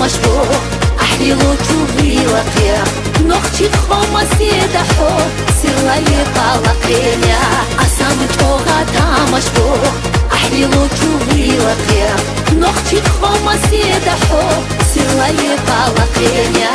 مشبوه أحلي لوتشوفي لقيا نختي خما سيدحو سيلا يقلقينيا أسامت أوغاتا مشبوه أحلي لوتشوفي لقيا نختي خما سيدحو سيلا يقلقينيا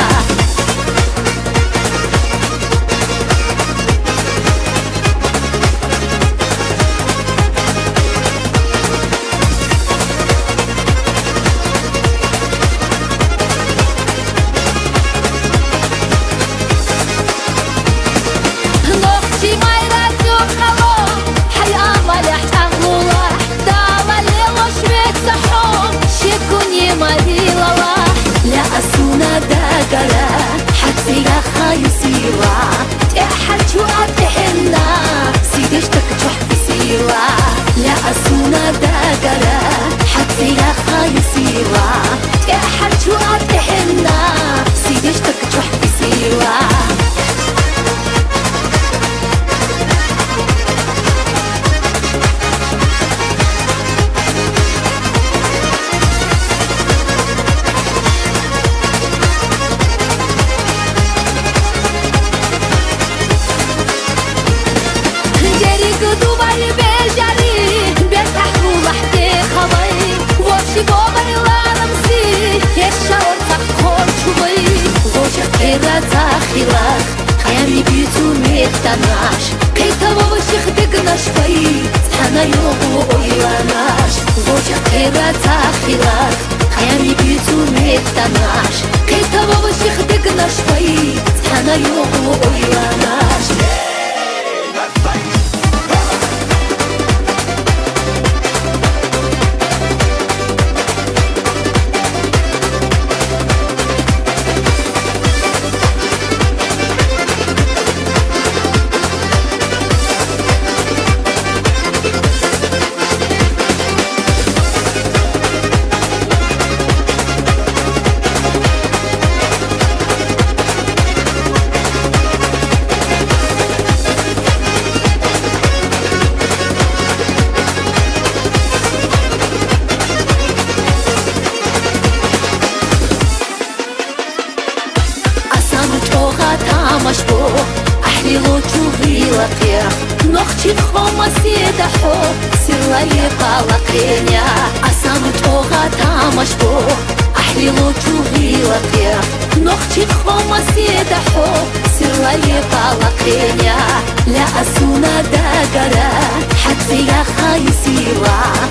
حتفيها خايسيوا تحجو أتحنا سيدشتك تحفي سيوا لا أسونا داقرا حتفيها خايسيوا تحجو أتحنا سيدشتك تحفي سيوا تاخيرك خيامي بيتو ميتناش كي تبغى شخدقنا شوي تحنا يوغو ويلاناش وجه خيرا تاخيرك خيامي بيتو ميتناش كي تبغى شخدقنا شوي تحنا يوغو ويلاناش مشبوه أحلي لوتشوفي لقيا نختي خما سيدحو سيلا يقلقينيا أسامت أوغاتا مشبوه أحلي لوتشوفي لقيا نختي خما سيدحو سيلا يقلقينيا لا أسونا داقرا حتفيها خايسيوا